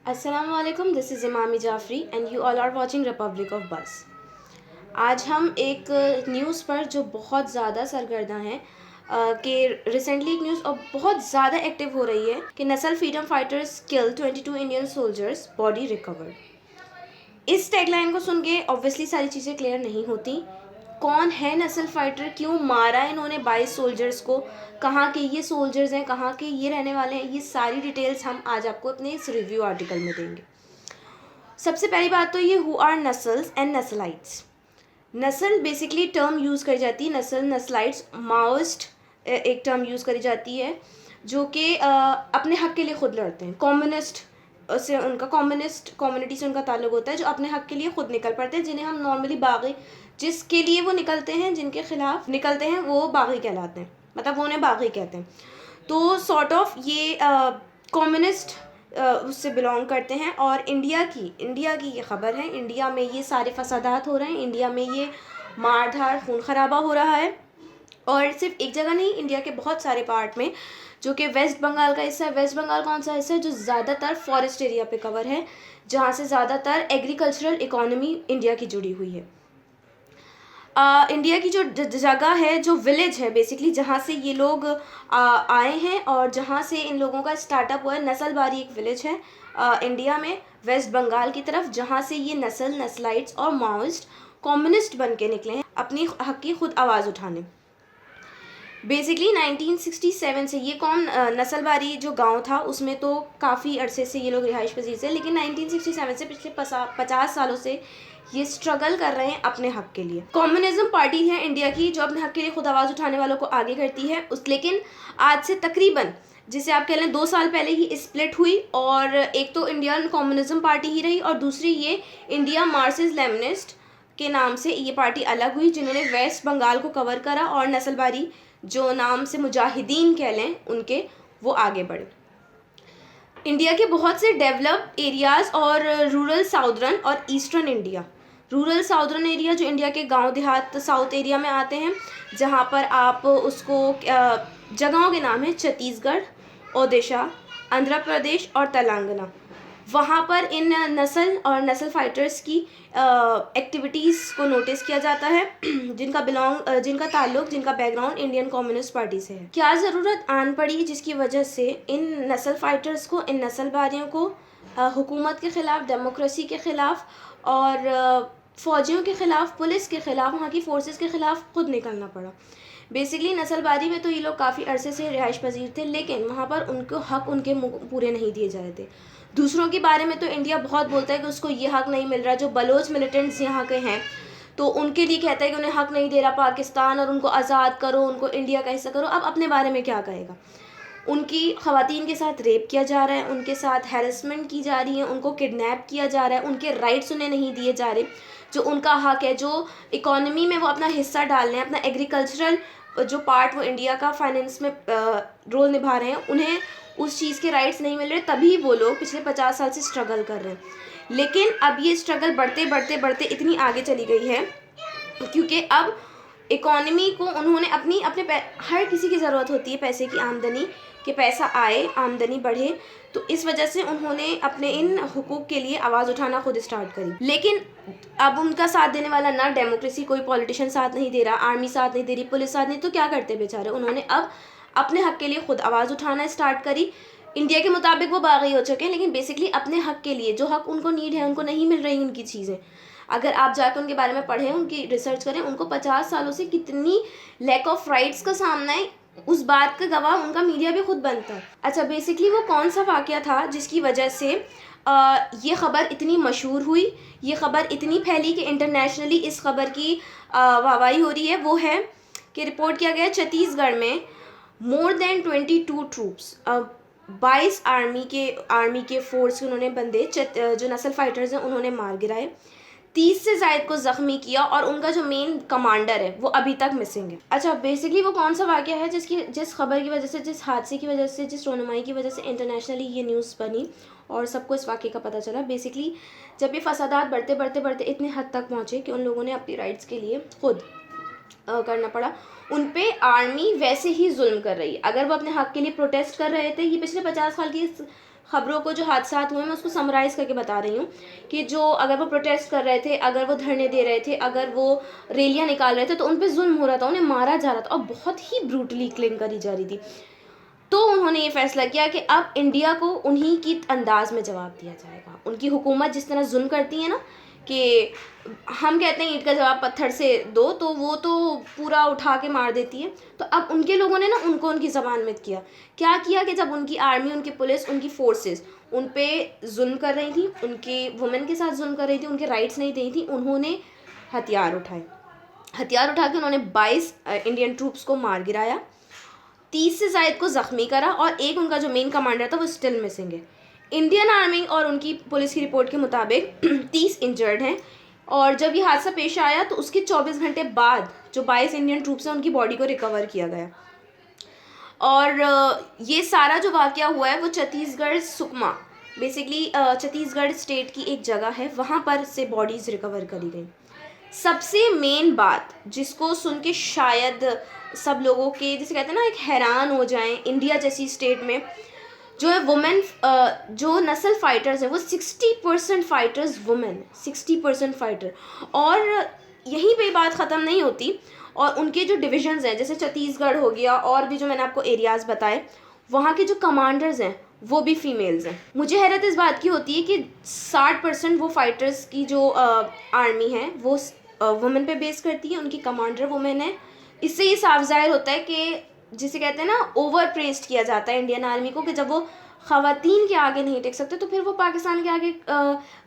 अस्सलाम वालेकुम, this is Imami Jafri and you all are watching Republic of Bus. आज हम एक न्यूज़ पर जो बहुत ज़्यादा सरगर्दा हैं कि रिसेंटली एक न्यूज़ और बहुत ज़्यादा एक्टिव हो रही है कि नस्ल फ्रीडम फाइटर्स किल 22 इंडियन सोल्जर्स, बॉडी रिकवर्ड। इस टैगलाइन को सुन के ऑब्वियसली सारी चीज़ें क्लियर नहीं होती। कौन है नस्ल फाइटर, क्यों मारा इन्होंने 22 सोल्जर्स को, कहाँ के ये सोल्जर्स हैं, कहाँ के ये रहने वाले हैं, ये सारी डिटेल्स हम आज आपको अपने इस रिव्यू आर्टिकल में देंगे। सबसे पहली बात तो ये हु आर नस्ल्स एंड नस्लाइट्स। नस्ल बेसिकली टर्म यूज़ करी जाती है, नस्ल नस्लाइट्स माओइस्ट एक टर्म यूज़ करी जाती है जो कि अपने हक के लिए खुद लड़ते हैं। कम्युनिस्ट से उनका कम्युनिस्ट कम्युनिटी से उनका ताल्लुक होता है जो अपने हक के लिए खुद निकल पड़ते हैं, जिन्हें हम नॉर्मली बागी, जिसके लिए वो निकलते हैं, जिनके खिलाफ निकलते हैं, वो बागी कहलाते हैं, मतलब वो उन्हें बागी कहते हैं। तो सॉर्ट ऑफ ये कम्युनिस्ट उससे बिलोंग करते हैं। और इंडिया की ये ख़बर है, इंडिया में ये सारे फसादात हो रहे हैं, इंडिया में ये मार धाड़ खून खराबा हो रहा है। और सिर्फ एक जगह नहीं, इंडिया के बहुत सारे पार्ट में, जो कि वेस्ट बंगाल का हिस्सा है। वेस्ट बंगाल कौन सा हिस्सा है? जो ज़्यादातर फॉरेस्ट एरिया पे कवर है, जहाँ से ज़्यादातर एग्रीकल्चरल इकोनॉमी इंडिया की जुड़ी हुई है। इंडिया की जो जगह है, जो विलेज है बेसिकली, जहाँ से ये लोग आए हैं और जहाँ से इन लोगों का स्टार्टअप हुआ है, नस्लबारी एक विलेज है इंडिया में, वेस्ट बंगाल की तरफ, जहाँ से ये नस्लाइट्स और माओइस्ट कम्युनिस्ट बन के निकले हैं अपनी हक की खुद आवाज़ उठाने। बेसिकली 1967 से ये कौन नस्लबारी जो गांव था उसमें तो काफ़ी अरसे से ये लोग रिहाइश पजीर थे, लेकिन 1967 से पिछले 50 सालों से ये स्ट्रगल कर रहे हैं अपने हक के लिए। कम्युनिज्म पार्टी है इंडिया की जो अपने हक के लिए खुद आवाज़ उठाने वालों को आगे करती है लेकिन आज से तकरीबन, जिसे आप कह लें, 2 साल पहले ही स्प्लिट हुई, और एक तो इंडियन कम्युनिज्म पार्टी ही रही और दूसरी ये इंडिया मार्क्सिस्ट लेनिनिस्ट के नाम से ये पार्टी अलग हुई, जिन्होंने वेस्ट बंगाल को कवर करा और नस्लबारी जो नाम से मुजाहिदीन कह लें उनके, वो आगे बढ़े। इंडिया के बहुत से डेवलप्ड एरियाज़ और रूरल साउदर्न और eastern India, rural southern area जो इंडिया के गांव देहात साउथ एरिया में आते हैं, जहां पर आप उसको जगहों के नाम है छत्तीसगढ़, ओडिशा, आंध्र प्रदेश और तेलंगाना। वहाँ पर इन नस्ल फाइटर्स की एक्टिविटीज़ को नोटिस किया जाता है जिनका ताल्लुक, जिनका बैकग्राउंड इंडियन कम्युनिस्ट पार्टी से है। क्या ज़रूरत आन पड़ी जिसकी वजह से इन नस्ल फाइटर्स को, इन नस्लबारियों को हुकूमत के ख़िलाफ़, डेमोक्रेसी के ख़िलाफ़ और फ़ौजियों के ख़िलाफ़, पुलिस के ख़िलाफ़, वहाँ की फ़ोर्सेस के ख़िलाफ़ खुद निकलना पड़ा? बेसिकली नस्लबारी में तो ये लोग काफ़ी अरसे से रिहाइश पजीर थे, लेकिन वहाँ पर उनको हक उनके पूरे नहीं दिए जा रहे थे। दूसरों के बारे में तो इंडिया बहुत बोलता है कि उसको ये हक नहीं मिल रहा। जो बलोच मिलिटेंट्स यहाँ के हैं तो उनके लिए कहता है कि उन्हें हक नहीं दे रहा पाकिस्तान, और उनको आज़ाद करो, उनको इंडिया का हिस्सा करो। अब अपने बारे में क्या कहेगा? उनकी ख़वातीन के साथ रेप किया जा रहा है, उनके साथ हैरेसमेंट की जा रही है, उनको किडनैप किया जा रहा है, उनके राइट्स उन्हें नहीं दिए जा रहे, जो उनका हक है, जो इकोनॉमी में वो अपना हिस्सा डाल रहे हैं, अपना एग्रीकल्चरल जो पार्ट वो इंडिया का फाइनेंस में रोल निभा रहे हैं, उन्हें उस चीज़ के राइट्स नहीं मिल रहे। तभी वो लोग पिछले 50 साल से स्ट्रगल कर रहे हैं। लेकिन अब ये स्ट्रगल बढ़ते बढ़ते बढ़ते इतनी आगे चली गई है क्योंकि अब इकोनॉमी को उन्होंने अपने हर किसी की ज़रूरत होती है पैसे की, आमदनी कि पैसा आए, आमदनी बढ़े, तो इस वजह से उन्होंने अपने इन हुकूक के लिए आवाज़ उठाना खुद स्टार्ट करी। लेकिन अब उनका साथ देने वाला ना डेमोक्रेसी, कोई पॉलिटिशियन साथ नहीं दे रहा, आर्मी साथ नहीं दे रही, पुलिस साथ नहीं, तो क्या करते बेचारे? उन्होंने अब अपने हक के लिए खुद आवाज़ उठाना स्टार्ट करी। इंडिया के मुताबिक वो बागी हो चुके हैं, लेकिन बेसिकली अपने हक के लिए, जो हक उनको नीड है, उनको नहीं मिल रही उनकी चीज़ें। अगर आप जाकर उनके बारे में पढ़ें, उनकी रिसर्च करें, उनको 50 सालों से कितनी लैक ऑफ राइट्स का सामना है, उस बात का गवाह उनका मीडिया भी खुद बनता है। अच्छा, बेसिकली वो कौन सा वाक़या था जिसकी वजह से ये ख़बर इतनी मशहूर हुई, ये ख़बर इतनी फैली कि इंटरनेशनली इस ख़बर की वाहवाही हो रही है? वो है कि रिपोर्ट किया गया छत्तीसगढ़ में मोर देन 22 ट्रूप्स, 22 आर्मी के फोर्स के उन्होंने बंदे, जो नस्ल फाइटर्स हैं, उन्होंने मार गिराए, 30 से ज़ायद को ज़ख्मी किया, और उनका जो मेन कमांडर है वो अभी तक मिसिंग है। अच्छा, बेसिकली वो कौन सा वाक़या है जिस खबर की वजह से, जिस हादसे की वजह से, जिस रोनुमाई की वजह से इंटरनेशनली ये न्यूज़ बनी और सबको इस वाक़े का पता चला? बेसिकली जब ये फसादात बढ़ते बढ़ते बढ़ते इतने हद तक पहुँचे कि उन लोगों ने अपनी राइट्स के लिए खुद करना पड़ा, उन पे आर्मी वैसे ही जुल्म कर रही है। अगर वो अपने हक के लिए प्रोटेस्ट कर रहे थे, ये पिछले 50 साल की ख़बरों को, जो हादसात हुए, मैं उसको समराइज़ करके बता रही हूँ कि जो अगर वो प्रोटेस्ट कर रहे थे, अगर वो धरने दे रहे थे, अगर वो रैलियाँ निकाल रहे थे, तो उन पे जुल्म हो रहा था, उन्हें मारा जा रहा था और बहुत ही ब्रूटली किलिंग करी जा रही थी। तो उन्होंने ये फ़ैसला किया कि अब इंडिया को उन्हीं की अंदाज़ में जवाब दिया जाएगा। उनकी हुकूमत जिस तरह जुल्म करती है ना, कि हम कहते हैं ईंट का जवाब पत्थर से दो, तो वो तो पूरा उठा के मार देती है। तो अब उनके लोगों ने ना उनको उनकी ज़बान में किया। क्या किया कि जब उनकी आर्मी, उनकी पुलिस, उनकी फोर्सेस उन पे जुल्म कर रही थी, उनके वुमेन के साथ जुल्म कर रही थी, उनके राइट्स नहीं दे रही थी, उन्होंने हथियार उठाए। हथियार उठा के उन्होंने 22 इंडियन ट्रूप्स को मार गिराया, 30 से ज़ायद को ज़ख्मी करा और एक उनका जो मेन कमांडर था वो स्टिल मिसिंग है। इंडियन आर्मी और उनकी पुलिस की रिपोर्ट के मुताबिक 30 इंजर्ड हैं। और जब ये हादसा पेश आया तो उसके 24 घंटे बाद जो 22 इंडियन ट्रूप्स हैं उनकी बॉडी को रिकवर किया गया। और ये सारा जो वाक़या हुआ है वो छत्तीसगढ़ सुकमा, बेसिकली छत्तीसगढ़ स्टेट की एक जगह है, वहाँ पर से बॉडीज़ रिकवर करी गई। सबसे मेन बात जिसको सुन के शायद सब लोगों के, जिसे कहते हैं ना, एक हैरान हो जाएं, इंडिया जैसी स्टेट में जो है वुमेन, जो नस्ल फाइटर्स हैं वो 60% फाइटर्स वुमेन, 60% फाइटर। और यहीं पे बात ख़त्म नहीं होती, और उनके जो डिविजन्स हैं, जैसे छत्तीसगढ़ हो गया और भी जो मैंने आपको एरियाज़ बताए, वहाँ के जो कमांडर्स हैं वो भी फीमेल्स हैं। मुझे हैरत इस बात की होती है कि 60% वो फाइटर्स की जो आर्मी है वो वुमेन पे बेस करती है, उनकी कमांडर वुमेन है। इससे ये साफ ज़ाहिर होता है कि जिसे कहते हैं ना, ओवर प्रेस्ड किया जाता है इंडियन आर्मी को, कि जब वो ख़वातीन के आगे नहीं टिक सकते तो फिर वो पाकिस्तान के आगे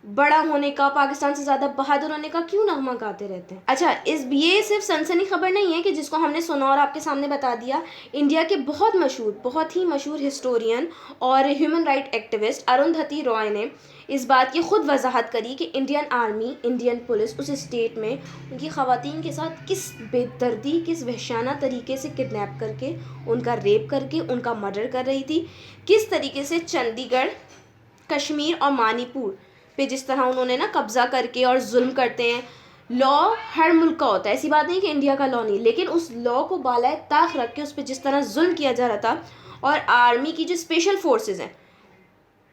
बड़ा होने का, पाकिस्तान से ज़्यादा बहादुर होने का क्यों नगमा गाते रहते हैं। अच्छा, ये सिर्फ सनसनी खबर नहीं है कि जिसको हमने सुना और आपके सामने बता दिया। इंडिया के बहुत ही मशहूर हिस्टोरियन और human right activist Arundhati Roy ने इस बात की खुद वजाहत करी कि इंडियन आर्मी, इंडियन पुलिस उस स्टेट में उनकी ख़वातीन के साथ किस बेदर्दी, किस वहशाना तरीके से किडनैप करके, उनका रेप करके, उनका मर्डर कर रही थी, किस तरीके से चंडीगढ़, कश्मीर और मणिपुर पे जिस तरह उन्होंने ना कब्ज़ा करके और जुल्म करते हैं। लॉ हर मुल्क का होता है, ऐसी बात नहीं कि इंडिया का लॉ नहीं, लेकिन उस लॉ को बालाए ताक रख के उस पर जिस तरह जुल्म किया जा रहा था। और आर्मी की जो स्पेशल फोर्सेज हैं,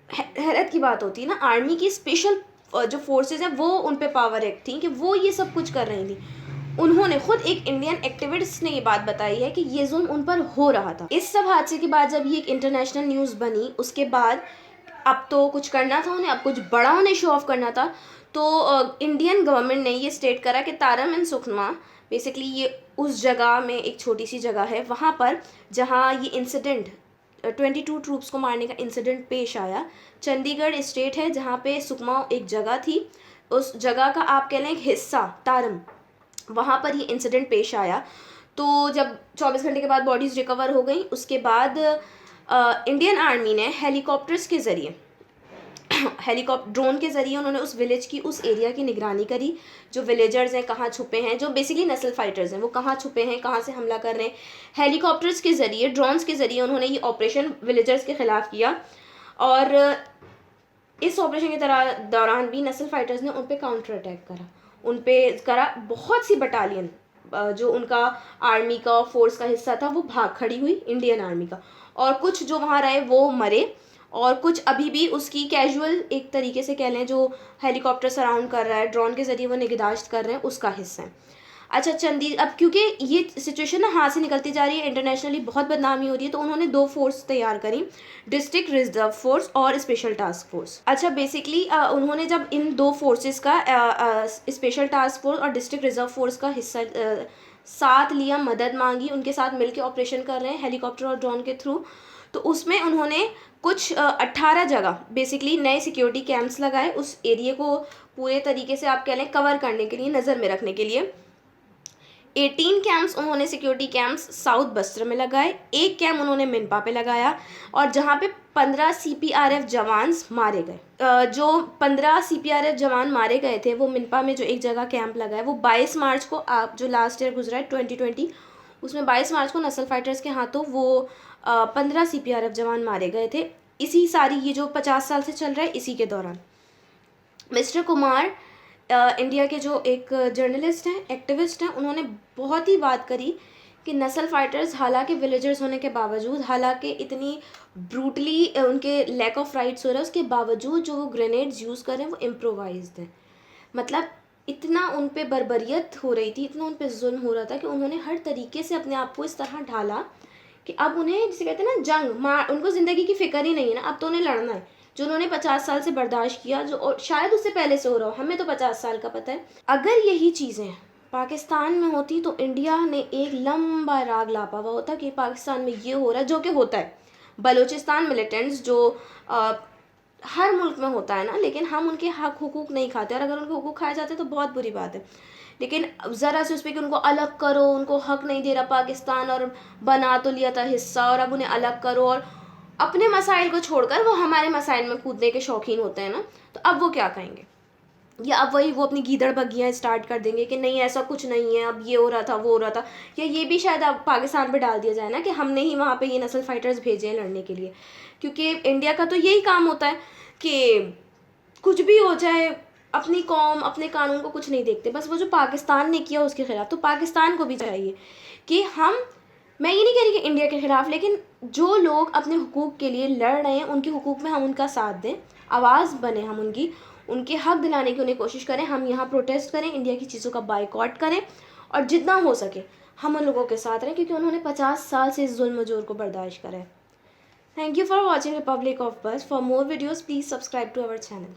हैरत की बात होती है ना, आर्मी की स्पेशल जो फोर्सेज हैं वो उन पे पावर एक्ट थी कि वो ये सब कुछ कर रही थी। उन्होंने खुद, एक इंडियन एक्टिविस्ट ने ये बात बताई है कि ये जुल्म उन पर हो रहा था। इस सब हादसे के बाद जब ये एक इंटरनेशनल न्यूज़ बनी, उसके बाद अब तो कुछ करना था उन्हें, अब कुछ बड़ा उन्हें शो ऑफ करना था। तो इंडियन गवर्नमेंट ने ये स्टेट करा कि तारम एंड सुकमा, बेसिकली ये उस जगह में एक छोटी सी जगह है, वहाँ पर जहाँ ये इंसिडेंट 22 ट्रूप्स को मारने का इंसिडेंट पेश आया। चंडीगढ़ स्टेट है जहाँ पे सुकमा एक जगह थी, उस जगह का आप कह लें एक हिस्सा तारम, वहाँ पर ये इंसिडेंट पेश आया। तो जब 24 घंटे के बाद बॉडीज़ रिकवर हो गई, उसके बाद इंडियन आर्मी ने हेलीकॉप्टर्स के ज़रिए, ड्रोन के ज़रिए उन्होंने उस विलेज की, उस एरिया की निगरानी करी। जो विलेजर्स हैं कहाँ छुपे हैं, जो बेसिकली नस्ल फाइटर्स हैं वो कहाँ छुपे हैं, कहाँ से हमला कर रहे हैं। हेलीकॉप्टर्स के ज़रिए, ड्रोन्स के ज़रिए उन्होंने ये ऑपरेशन विलेजर्स के ख़िलाफ़ किया। और इस ऑपरेशन के दौरान भी नस्ल फाइटर्स ने उन पर काउंटर अटैक करा, उन पे करा। बहुत सी बटालियन जो उनका आर्मी का फोर्स का हिस्सा था वो भाग खड़ी हुई इंडियन आर्मी का, और कुछ जो वहाँ रहे वो मरे, और कुछ अभी भी उसकी कैजुअल, एक तरीके से कह लें, जो हेलीकॉप्टर सराउंड कर रहा है, ड्रोन के ज़रिए वो निगहदाश्त कर रहे हैं, उसका हिस्सा है। अच्छा, अब क्योंकि ये सिचुएशन ना हाथ से निकलती जा रही है, इंटरनेशनली बहुत बदनामी हो रही है, तो उन्होंने 2 फोर्स तैयार करी, डिस्ट्रिक्ट रिजर्व फोर्स और स्पेशल टास्क फोर्स। अच्छा, बेसिकली उन्होंने जब इन 2 फोर्सेस का, स्पेशल टास्क फोर्स और डिस्ट्रिक्ट रिजर्व फोर्स का हिस्सा साथ लिया, मदद मांगी, उनके साथ मिलकर ऑपरेशन कर रहे हैं हेलीकॉप्टर और ड्रोन के थ्रू, तो उसमें उन्होंने कुछ 18 जगह बेसिकली नए सिक्योरिटी कैंप्स लगाए, उस एरिया को पूरे तरीके से आप कह लें कवर करने के लिए, नज़र में रखने के लिए। 18 कैंप्स उन्होंने, सिक्योरिटी कैंप्स साउथ बस्तर में लगाए, एक कैंप उन्होंने मिनपा पे लगाया, और जहाँ पे 15 CPRF जवान मारे गए। जो 15 CPRF जवान मारे गए थे वो मिनपा में जो एक जगह कैंप लगा है, वो 22 मार्च को, आप जो लास्ट ईयर गुजरा है 2020, उसमें 22 मार्च को नस्ल फाइटर्स के हाथों वो 15 CPRF जवान मारे गए थे। इसी सारी ये जो 50 साल से चल रहा है, इसी के दौरान मिस्टर कुमार, इंडिया के जो एक जर्नलिस्ट हैं, एक्टिविस्ट हैं, उन्होंने बहुत ही बात करी कि नस्ल फाइटर्स हालांकि विलेजर्स होने के बावजूद, हालांकि इतनी ब्रूटली उनके लैक ऑफ राइट्स हो रहा है, उसके बावजूद जो वो ग्रेनेड्स यूज़ कर रहे हैं वो इम्प्रोवाइज्ड हैं। मतलब इतना उन पे बर्बरियत हो रही थी, इतना उन पे जुल्म हो रहा था कि उन्होंने हर तरीके से अपने आप को इस तरह ढाला कि अब उन्हें, जिसे कहते हैं ना जंग मार, उनको ज़िंदगी की फ़िक्र ही नहीं है ना, अब तो उन्हें लड़ना है। जो उन्होंने 50 साल से बर्दाश्त किया, जो और शायद उससे पहले से हो रहा हो, हमें तो 50 साल का पता है। अगर यही चीज़ें पाकिस्तान में होती तो इंडिया ने एक लंबा राग लापा हुआ होता कि पाकिस्तान में ये हो रहा है, जो कि होता है। बलूचिस्तान मिलिटेंट्स जो हर मुल्क में होता है ना, लेकिन हम उनके हक हुकूक नहीं खाते, और अगर उनके हुकूक खाए जाते हैं तो बहुत बुरी बात है। लेकिन ज़रा से उस पर कि उनको अलग करो, उनको हक नहीं दे रहा पाकिस्तान, और बना तो लिया था हिस्सा, और अब उन्हें अलग करो, और अपने मसाइल को छोड़कर वो हमारे मसाइल में कूदने के शौकीन होते हैं ना, तो अब वो क्या कहेंगे? या अब वही वो अपनी गीदड़ बग्गियाँ स्टार्ट कर देंगे कि नहीं ऐसा कुछ नहीं है, अब ये हो रहा था वो हो रहा था। या ये भी शायद अब पाकिस्तान पे डाल दिया जाए ना कि हमने ही वहाँ पे ये नस्ल फाइटर्स भेजे हैं लड़ने के लिए, क्योंकि इंडिया का तो यही काम होता है कि कुछ भी हो जाए, अपनी कौम अपने कानून को कुछ नहीं देखते। बस वो जो पाकिस्तान ने किया उसके खिलाफ, तो पाकिस्तान को भी चाहिए कि हम, मैं ये नहीं कह रही कि इंडिया के खिलाफ, लेकिन जो लोग अपने हुकूक के लिए लड़ रहे हैं उनके हुकूक में हम उनका साथ दें, आवाज़ बने हम उनकी, उनके हक दिलाने की उन्हें कोशिश करें। हम यहाँ प्रोटेस्ट करें, इंडिया की चीज़ों का बाइकआउट करें, और जितना हो सके हम उन लोगों के साथ रहें, क्योंकि उन्होंने 50 साल से इस जुल्म जोर को बर्दाश्त करा है। Thank you for watching republic of बस। For more videos please subscribe to our channel.